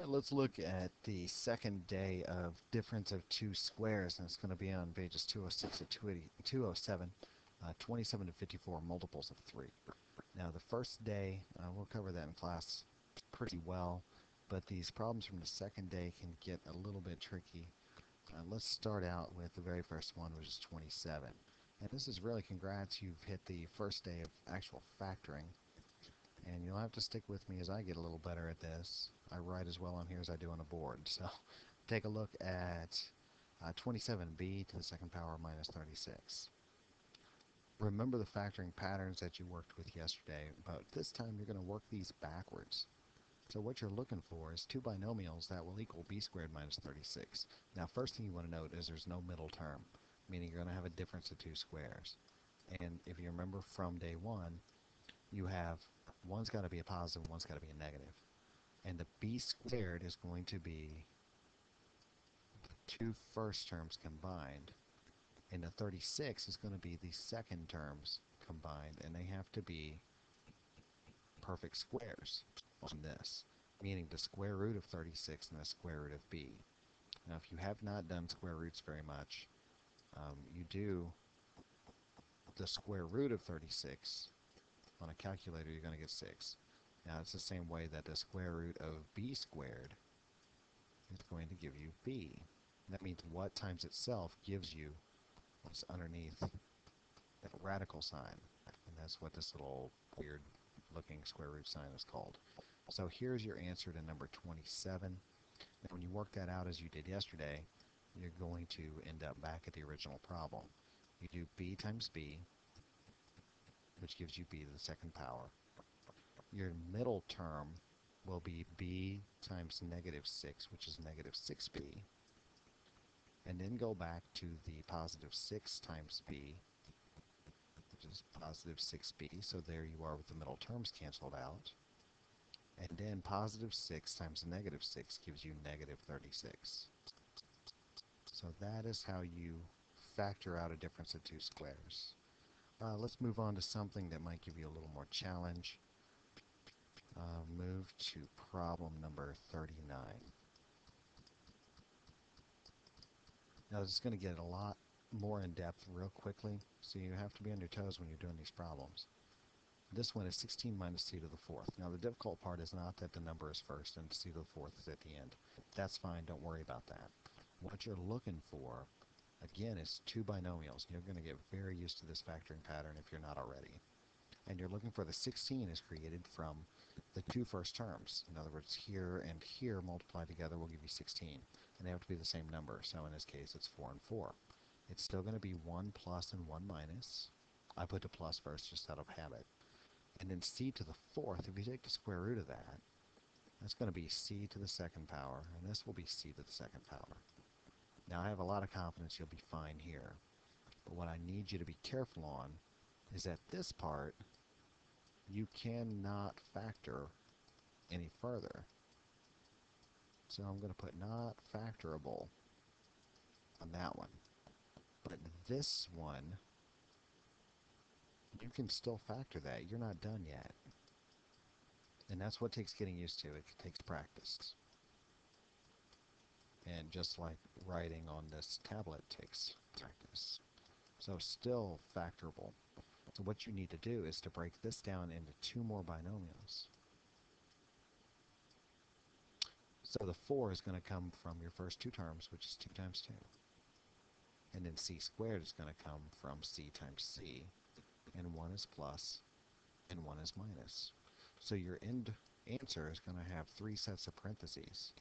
Let's look at the second day of difference of two squares, and it's going to be on pages 206 to 207, 27 to 54 multiples of 3. Now the first day, we'll cover that in class pretty well, but these problems from the second day can get a little bit tricky. Let's start out with the very first one, which is 27. And this is really congrats, you've hit the first day of actual factoring. And you'll have to stick with me as I get a little better at this. I write as well on here as I do on the board. So take a look at 27b to the second power minus 36. Remember the factoring patterns that you worked with yesterday, but this time you're going to work these backwards. So what you're looking for is two binomials that will equal b squared minus 36. Now first thing you want to note is there's no middle term, meaning you're going to have a difference of two squares. And if you remember from day one, you have one's got to be a positive, one's got to be a negative. And the b squared is going to be the two first terms combined. And the 36 is going to be the second terms combined. And they have to be perfect squares on this, meaning the square root of 36 and the square root of b. Now if you have not done square roots very much, you do the square root of 36 on a calculator, you're going to get 6. Now it's the same way that the square root of b squared is going to give you b. That means what times itself gives you what's underneath that radical sign. And that's what this little weird looking square root sign is called. So here's your answer to number 27. And when you work that out as you did yesterday, you're going to end up back at the original problem. You do b times b, which gives you b to the second power. Your middle term will be b times negative 6, which is negative 6b. And then go back to the positive 6 times b, which is positive 6b. So there you are with the middle terms canceled out. And then positive 6 times negative 6 gives you negative 36. So that is how you factor out a difference of two squares. Let's move on to something that might give you a little more challenge. Move to problem number 39. Now this is going to get a lot more in depth real quickly, so you have to be on your toes when you're doing these problems. This one is 16 minus c to the fourth. Now the difficult part is not that the number is first and c to the fourth is at the end. That's fine, don't worry about that. What you're looking for, again, is two binomials. You're going to get very used to this factoring pattern if you're not already. And you're looking for the 16 is created from the two first terms. In other words, here and here multiplied together will give you 16. And they have to be the same number. So in this case, it's 4 and 4. It's still going to be 1 plus and 1 minus. I put the plus first just out of habit. And then c to the fourth, if you take the square root of that, that's going to be c to the second power. And this will be c to the second power. Now I have a lot of confidence you'll be fine here. But what I need you to be careful on is that this part, you cannot factor any further. So I'm going to put not factorable on that one. But this one, you can still factor that. You're not done yet. And that's what takes getting used to. It takes practice. And just like writing on this tablet takes practice. So still factorable. So what you need to do is to break this down into two more binomials. So the 4 is going to come from your first two terms, which is 2 times 2. And then c squared is going to come from c times c. And 1 is plus, and 1 is minus. So your end answer is going to have 3 sets of parentheses.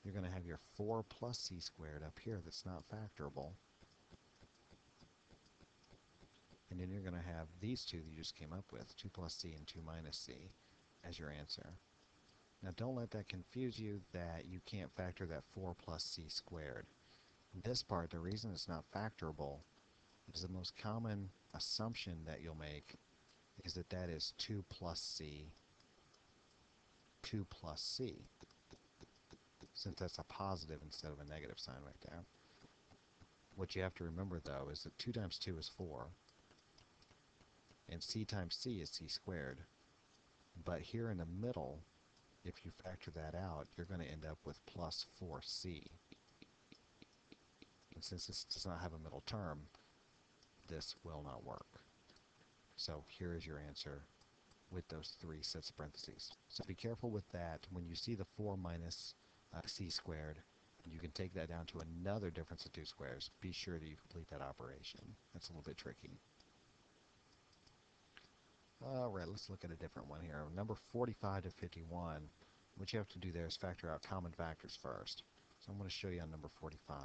You're going to have your 4 plus c squared up here that's not factorable. And then you're going to have these two that you just came up with, 2 plus c and 2 minus c, as your answer. Now don't let that confuse you that you can't factor that 4 plus c squared. This part, the reason it's not factorable is the most common assumption that you'll make is that that is 2 plus c, 2 plus c, since that's a positive instead of a negative sign right there. What you have to remember though is that 2 times 2 is 4, and c times c is c squared. But here in the middle, if you factor that out, you're going to end up with plus 4c. And since this does not have a middle term, this will not work. So here is your answer with those three sets of parentheses. So be careful with that. When you see the 4 minus c squared, you can take that down to another difference of two squares. Be sure that you complete that operation. That's a little bit tricky. Alright, let's look at a different one here. Number 45 to 51. What you have to do there is factor out common factors first. So I'm going to show you on number 45.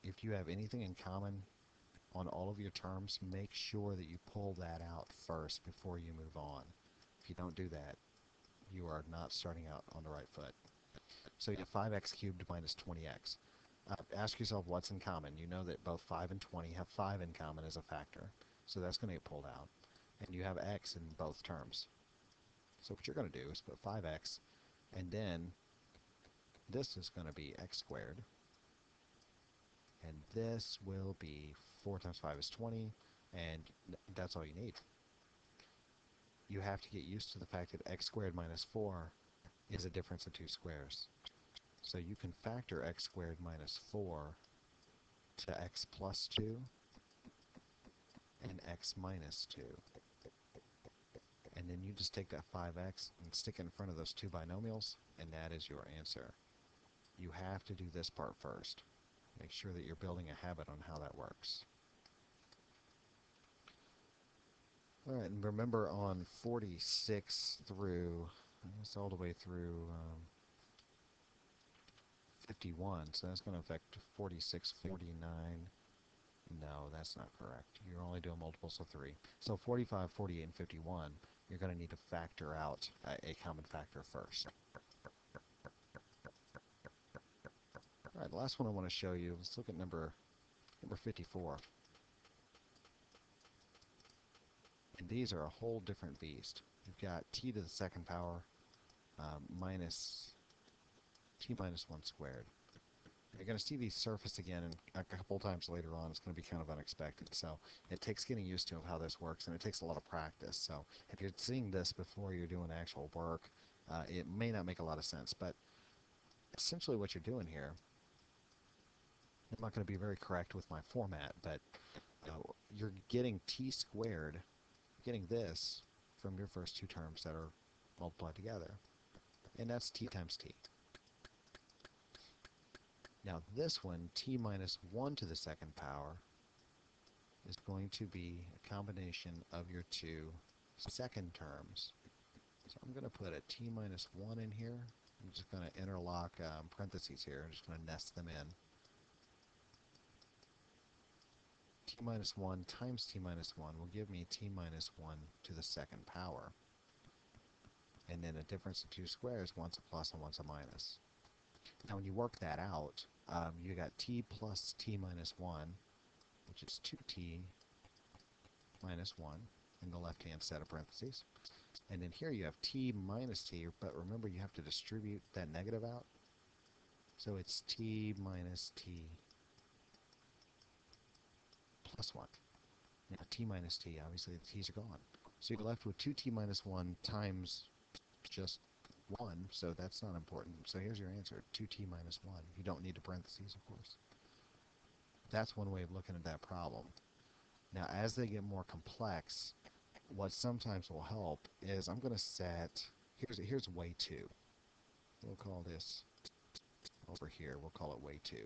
If you have anything in common on all of your terms, make sure that you pull that out first before you move on. If you don't do that, you are not starting out on the right foot. So you have 5x cubed minus 20x. Ask yourself what's in common. You know that both 5 and 20 have 5 in common as a factor. So that's going to get pulled out. And you have x in both terms. So what you're going to do is put 5x, and then this is going to be x squared. And this will be 4 times 5 is 20, and that's all you need. You have to get used to the fact that x squared minus 4 is a difference of two squares. So you can factor x squared minus 4 to x plus 2 and x minus 2. And then you just take that 5x and stick it in front of those two binomials, and that is your answer. You have to do this part first. Make sure that you're building a habit on how that works. Alright, and remember on 46 through, it's all the way through 51, so that's going to affect 46, 49. No, that's not correct. You're only doing multiples of 3. So 45, 48, and 51, you're going to need to factor out a common factor first. Alright, the last one I want to show you, let's look at number 54. And these are a whole different beast. You've got t to the second power minus t minus 1 squared. You're going to see these surface again and a couple times later on. It's going to be kind of unexpected. So it takes getting used to how this works, and it takes a lot of practice. So if you're seeing this before you're doing actual work, it may not make a lot of sense. But essentially what you're doing here, I'm not going to be very correct with my format, but you're getting t squared, getting this from your first two terms that are multiplied together. And that's t times t. Now this one, t minus 1 to the second power, is going to be a combination of your two second terms. So I'm going to put a t minus 1 in here. I'm just going to interlock parentheses here. I'm just going to nest them in. T minus 1 times t minus 1 will give me t minus 1 to the second power. And then a difference of two squares, one's a plus and one's a minus. Now when you work that out, you got t plus t minus 1, which is 2t minus 1 in the left-hand set of parentheses. And then here you have t minus t, but remember you have to distribute that negative out. So it's t minus t plus 1. Now t minus t, obviously the t's are gone. So you're left with 2t minus 1 times just 1, so that's not important. So here's your answer, 2t minus 1. You don't need the parentheses, of course. That's one way of looking at that problem. Now, as they get more complex, what sometimes will help is I'm going to set, here's way 2. We'll call this over here, we'll call it way 2.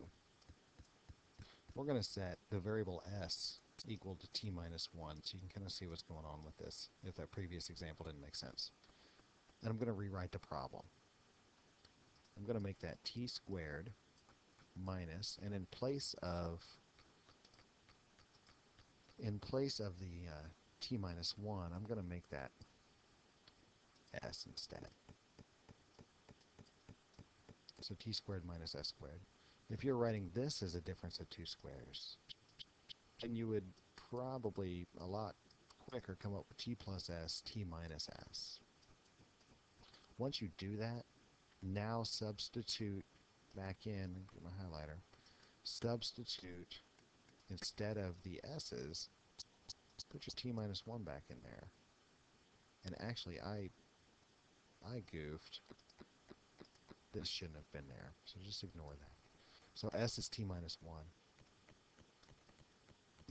We're going to set the variable s equal to t minus 1, so you can kind of see what's going on with this, if that previous example didn't make sense. And I'm going to rewrite the problem. I'm going to make that t squared minus, and in place of the t minus 1, I'm going to make that s instead. So t squared minus s squared. If you're writing this as a difference of two squares, then you would probably a lot quicker come up with t plus s, t minus s. Once you do that, now substitute back in, get my highlighter, substitute instead of the s's, put your t minus 1 back in there. And actually, I I goofed. This shouldn't have been there, so just ignore that. So s is t minus 1.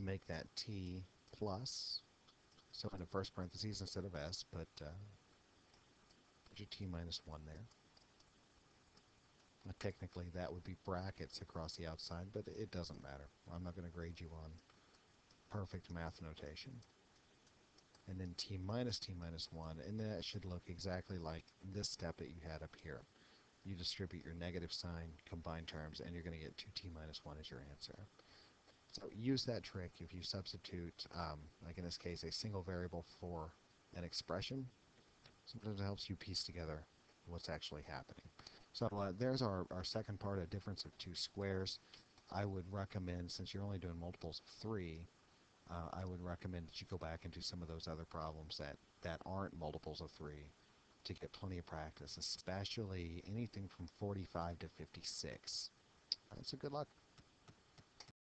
Make that t plus, so in the first parentheses instead of s, put your t minus 1 there. Technically, that would be brackets across the outside, but it doesn't matter. I'm not going to grade you on perfect math notation. And then t minus 1, and that should look exactly like this step that you had up here. You distribute your negative sign, combine terms, and you're going to get 2t minus 1 as your answer. So use that trick if you substitute, like in this case, a single variable for an expression. Sometimes it helps you piece together what's actually happening. So there's our second part, a difference of two squares. I would recommend, since you're only doing multiples of 3, I would recommend that you go back and do some of those other problems that aren't multiples of 3 to get plenty of practice, especially anything from 45 to 56. All right, so good luck.